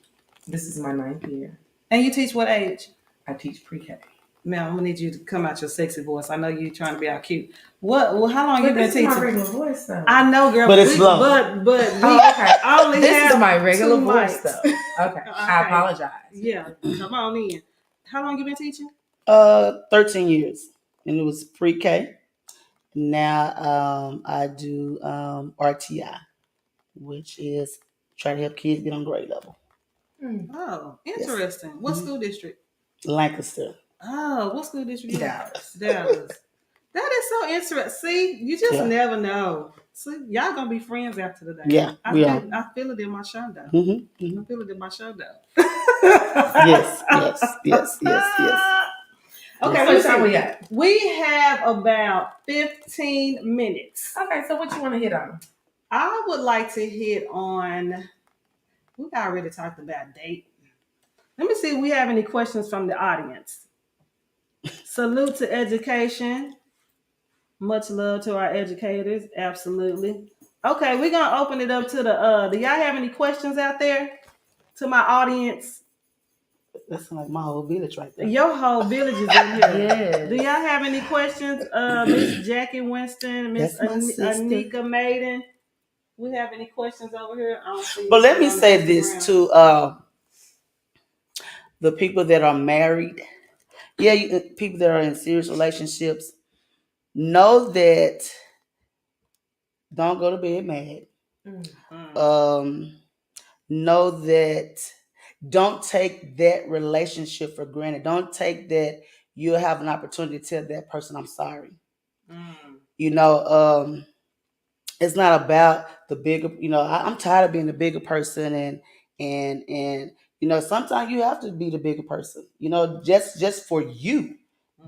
This is my 9th year. And you teach what age? I teach pre-K. Man, I'm gonna need you to come out your sexy voice. I know you're trying to be out cute. Well, how long you been teaching? This is my regular voice, though. I know, girl, but it's low. But okay. Only this is my regular voice, though. Okay. I apologize. Yeah, come on in. How long you been teaching? 13 years, and it was pre-K. Now I do RTI, which is try to help kids get on grade level. Oh, interesting. Yes. What school district? Lancaster. Oh, what school district? Dallas. That is so interesting. See, you just never know. See, y'all gonna be friends after the day. Yeah, I feel it in my shoulder. I feel it in my shoulder. Yes. Okay, what time we got? We have about 15 minutes. Okay, so what you want to hit on? I would like to hit on. We already talked about dating. Let me see if we have any questions from the audience. Salute to education. Much love to our educators. Absolutely. Okay, we're going to open it up to the, do y'all have any questions out there to my audience? That's like my whole village right there. Your whole village is in here. Yes. Do y'all have any questions? Miss Jackie Winston, Miss Anika Maiden? We have any questions over here? I don't see. But let me on say Instagram. this to the people that are married. Yeah, people that are in serious relationships. Know that don't go to bed mad. Know that don't take that relationship for granted. Don't take that you'll have an opportunity to tell that person I'm sorry. You know, it's not about the bigger, you know, I'm tired of being the bigger person and you know, sometimes you have to be the bigger person, you know, just for you.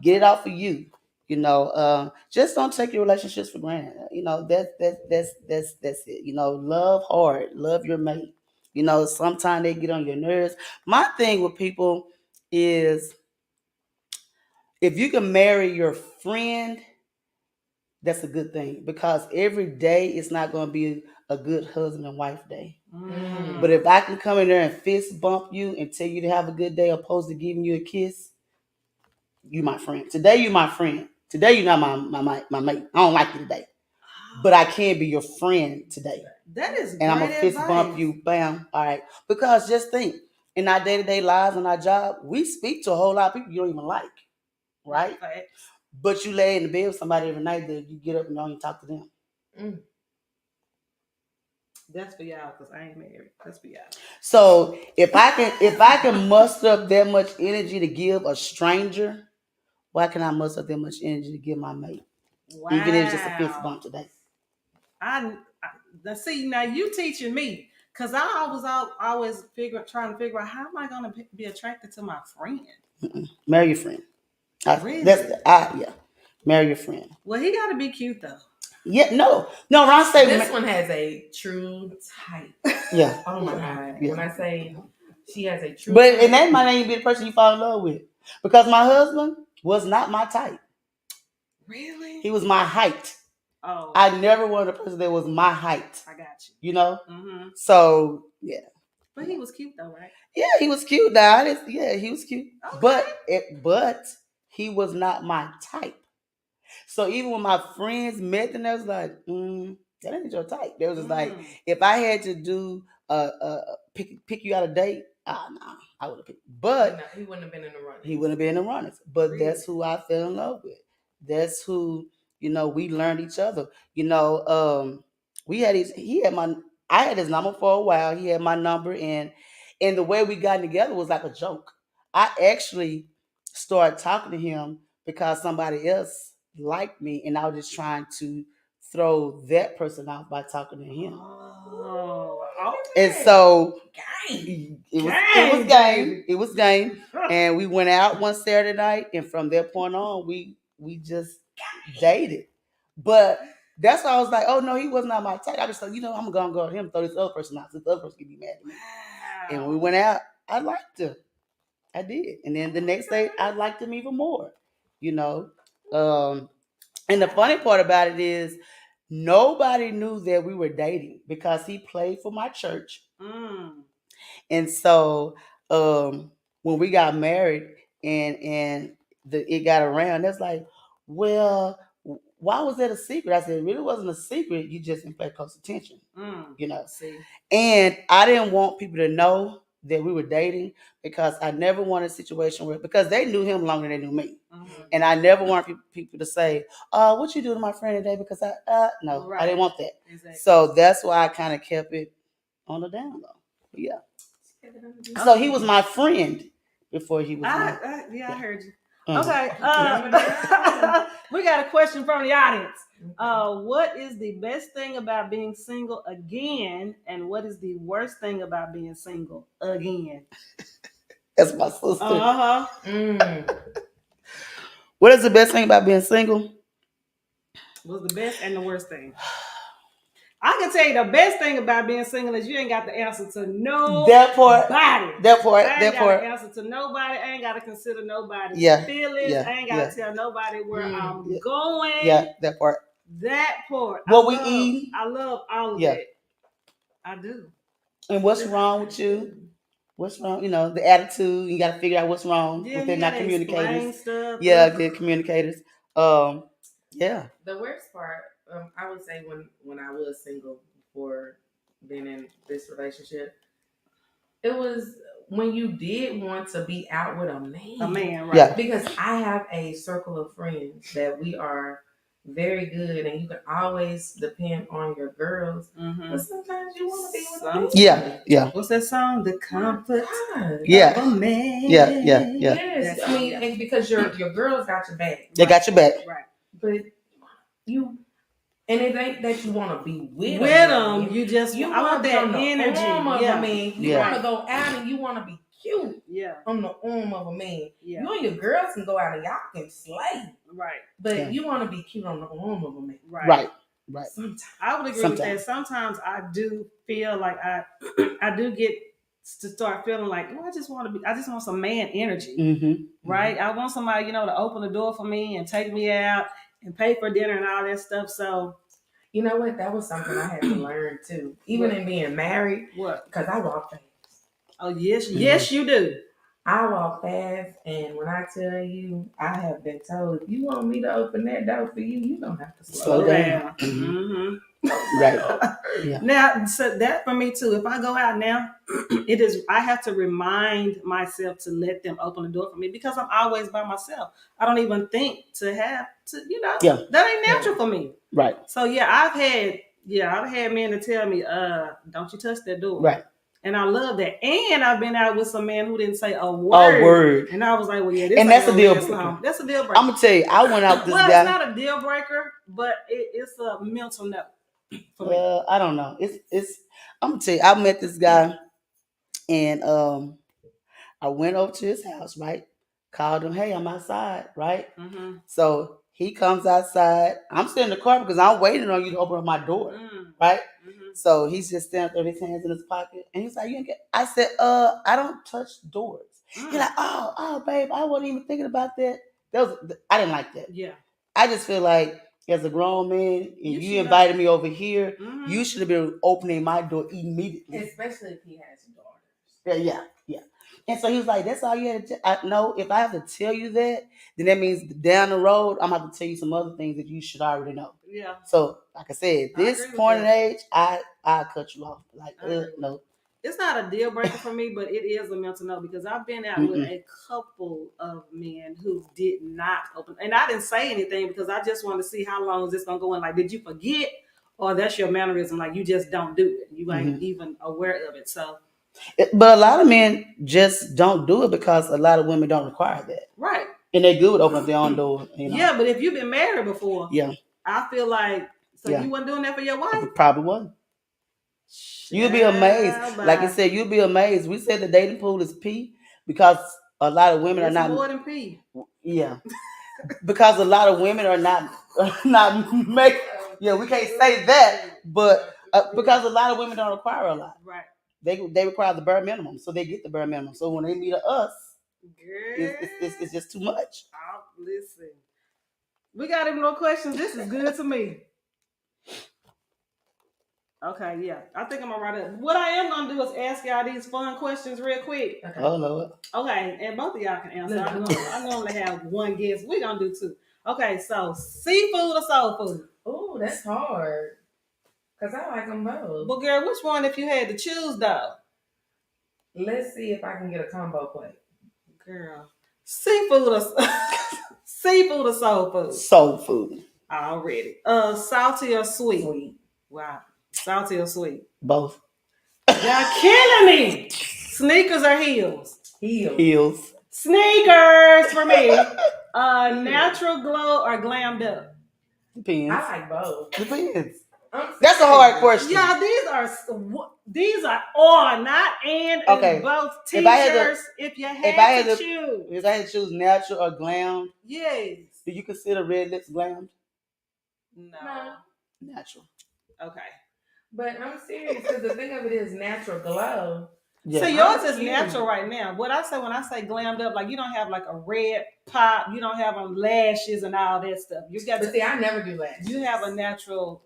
Get it out for you. You know, just don't take your relationships for granted. You know, that's it. You know, love hard, love your mate. You know, sometimes they get on your nerves. My thing with people is if you can marry your friend, that's a good thing because every day it's not going to be a good husband and wife day. But if I can come in there and fist bump you and tell you to have a good day opposed to giving you a kiss, you my friend. Today you my friend. Today you're not my mate. I don't like you today. But I can be your friend today. That is and I'm going to fist bump you, bam. All right. Because just think, in our day-to-day lives, on our job, we speak to a whole lot of people you don't even like. Right? But you lay in the bed with somebody every night that you get up and don't talk to them. That's for y'all because I ain't married. That's for y'all. So if I can muster up that much energy to give a stranger, why can I muster up that much energy to give my mate? Wow. Even if it's just a fist bump today. I see now you teaching me because I was always trying to figure out how am I going to be attracted to my friend. Marry your friend. Really? Yeah. Marry your friend. Well, he got to be cute though. Yeah, no. When I say this one has a true type. Yeah. Oh my God. Yeah. When I say she has a true type. And that might not even be the person you fall in love with. Because my husband was not my type. Really? He was my height. Oh. I never wanted a person that was my height. I got you. You know? Mm-hmm. So, yeah. But he was cute though, right? Yeah, he was cute. He was cute. Okay. But he was not my type. So even when my friends met them, they was like, that ain't your type. They was just like, if I had to do pick you out a date, nah, I would have picked. But he wouldn't have been in the runners. He wouldn't have been in the runners. But really? That's who I fell in love with. That's who, you know, we learned each other. You know, I had his number for a while. He had my number and the way we got together was like a joke. I actually started talking to him because somebody else liked me and I was just trying to throw that person off by talking to him. Oh, okay. And so it was game. And we went out one Saturday night, and from that point on, we just dated. But that's why I was like, oh no, he was not my type. I just thought, I'm gonna go to him, throw this other person out, so this other person can be mad at me. Wow. And when we went out, I liked him. I did. And then the next day I liked him even more. And the funny part about it is nobody knew that we were dating because he played for my church. And so when we got married and it got around, that's like, well, why was that a secret? I said, it really wasn't a secret. You just didn't pay close attention, See. And I didn't want people to know that we were dating because I never wanted a situation where, because they knew him longer than they knew me. And I never wanted people to say, what you do to my friend today? Because no, right. I didn't want that. Exactly. So that's why I kind of kept it on the down low. Yeah. So he was my friend before he was I heard you. Okay. We got a question from the audience. What is the best thing about being single again? And what is the worst thing about being single again? That's my sister. What is the best thing about being single? What's the best and the worst thing? I can tell you the best thing about being single is you ain't got the answer to nobody. That part. I ain't got the answer to nobody. I ain't got to consider nobody's feelings. I ain't got to tell nobody where I'm going. Yeah, that part. That part. What we eat. I love all of that. I do. And what's wrong with you? What's wrong? The attitude. You got to figure out what's wrong with them not communicators. Stuff, good communicators. Yeah. The worst part, I would say when I was single before being in this relationship. It was when you did want to be out with a man, right? Yeah. Because I have a circle of friends that we are very good, and you can always depend on your girls. But sometimes you want to be with a man. Yeah. What's that song? The comfort of a man. Yeah. Yes, I mean, and because your girls got your back. They got your back. Right. But you, and it ain't that you want to be with them. I want that energy. Arm of a man. You want to go out and you want to be cute. Yeah. On the arm of a man. Yeah. You and your girls can go out and y'all can slay. Right. But you want to be cute on the arm of a man. Right. Sometimes. I would agree with that. Sometimes I do feel like I do get to start feeling like, I just want some man energy. Right? I want somebody, to open the door for me and take me out and pay for dinner and all that stuff. So, you know what? That was something I had to learn too. Even in being married. What? Because I walk fast. Oh, yes. Yes, you do. I walk fast, and when I tell you, I have been told, if you want me to open that door for you, you don't have to slow down. Right. Yeah. Now, so that for me too. If I go out now, I have to remind myself to let them open the door for me because I'm always by myself. I don't even think to have to, that ain't natural for me. Right. So I've had men to tell me, don't you touch that door. Right. And I love that. And I've been out with some man who didn't say a word. And I was like, well, this that's a deal breaker. That's a deal breaker. I'm going to tell you, I went out with this guy. Well, it's not a deal breaker, but it's a mental note for me. I don't know. It's. I'm going to tell you, I met this guy and I went over to his house, right? Called him, hey, I'm outside, right? So he comes outside. I'm sitting in the car because I'm waiting on you to open up my door, right? So he's just standing there with his hands in his pocket. And he's like, I said, I don't touch doors. He's like, oh, babe, I wasn't even thinking about that. I didn't like that. Yeah. I just feel like as a grown man, and you invited me over here, you should have been opening my door immediately. Especially if he has daughters. Yeah. And so he was like, that's all you had to tell. No, if I have to tell you that, then that means down the road, I'm going to have to tell you some other things that you should already know. Yeah. So, like I said, this point in age, I cut you off. Like, no. It's not a deal breaker for me, but it is a mental note because I've been out with a couple of men who did not open. And I didn't say anything because I just wanted to see how long is this going to go in. Like, did you forget? Or that's your mannerism. Like, you just don't do it. You ain't even aware of it. So. But a lot of men just don't do it because a lot of women don't require that. Right. And they're good with opening up their own door. Yeah, but if you've been married before, I feel like, you weren't doing that for your wife? Probably wasn't. You'll be amazed. Like I said, you'll be amazed. We said the dating pool is P because a lot of women are not. More than P. Yeah. Because a lot of women are not make. Yeah, we can't say that, but because a lot of women don't require a lot. Right. They require the bare minimum, so they get the bare minimum. So when they meet us, it's just too much. Listen, we got any more questions? This is good to me. Okay, yeah, I think I'm gonna write it. What I am gonna do is ask y'all these fun questions real quick. Okay. Oh Lord. Okay, and both of y'all can answer. I normally have one guess. We're gonna do two. Okay, so seafood or soul food? Oh, that's hard. Because I like them both. But girl, which one if you had to choose though? Let's see if I can get a combo plate. Girl, seafood or soul food? Soul food. Already. Salty or sweet? Sweet. Wow. Salty or sweet? Both. Y'all killing me. Sneakers or heels? Heels. Sneakers for me. Natural glow or glammed up? Depends. I like both. Depends. That's a hard question. Yeah, these are all not and okay. Both t-shirts. If you had to choose. If I had to choose natural or glammed. Yes. Do you consider red lips glammed? No. Natural. Okay. But I'm serious because the thing of it is natural glow. Yeah. So yours is natural right now. What I say when I say glammed up, like you don't have like a red pop, you don't have on lashes and all that stuff. You got. But see, I never do lashes. You have a natural.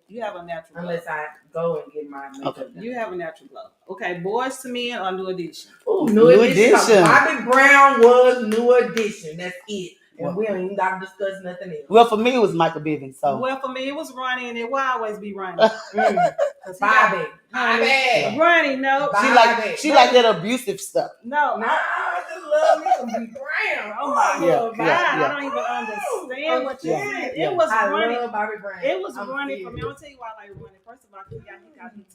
Unless I go and get my makeup done. You have a natural glow. Okay, Boys to Men or New Edition? Ooh, New Edition. Bobby Brown was New Edition. That's it. And we don't even got to discuss nothing else. Well, for me, it was Michael Bivins. So. Well, for me, it was Ronnie, and it will always be Ronnie. Bobby. Ronnie, no. She like that abusive stuff. No. I just love me some B Brown. Oh my God. I don't even understand what you're saying. It was Ronnie. Bobby Brown. It was Ronnie for me. I'm going to tell you why I like Ronnie. First of all, he got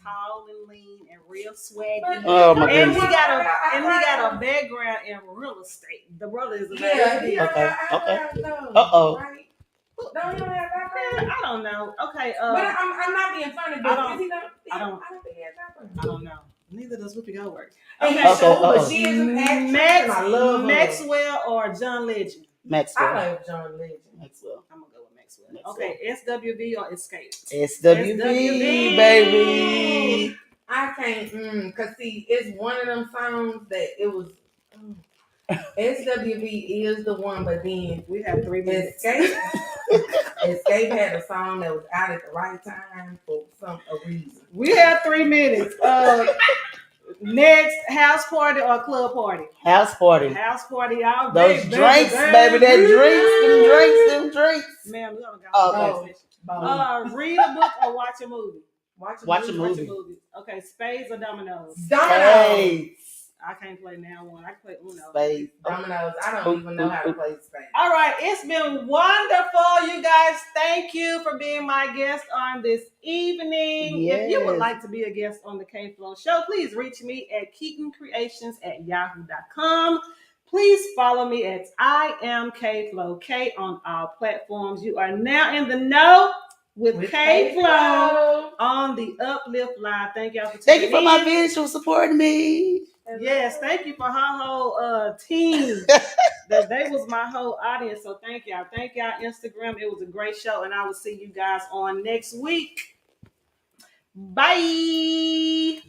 tall and lean and real swaggy. Oh my and goodness. he got a background in real estate. The brother is a Okay. Uh-oh. Right? No, you don't have background? I don't know. Okay. But I'm not being funny, but I don't think he has background. I don't know. Neither does Whoopi Goldberg. Okay. But she is an actress, I love her. Maxwell or John Legend? Maxwell. I like John Legend. Maxwell. I'm going to go with Maxwell. Okay. SWV or Escape? SWV, baby. I can't, cause see, it's one of them songs that it was. SWV is the one, but then we have 3 minutes. Escape had a song that was out at the right time for a reason. We have 3 minutes. Next, house party or club party? House party. House party all day. Those drinks, baby. Them drinks. Ma'am, we're gonna go. Read a book or watch a movie? Watch a movie. Okay, spades or dominoes? Dominoes. I can't play now one. I can play Uno. Spades. Dominoes. I don't even know how to play spades. All right. It's been wonderful, you guys. Thank you for being my guest on this evening. Yes. If you would like to be a guest on the KFLO show, please reach me at KeatonCreations@yahoo.com. Please follow me at I am KFLO, K on all platforms. You are now in the know with KFLO on the Uplift Live. Thank y'all for tuning in. Thank you for my visual supporting me. Yes, thank you for her whole team. They was my whole audience. So thank y'all. Thank y'all, Instagram. It was a great show, and I will see you guys on next week. Bye.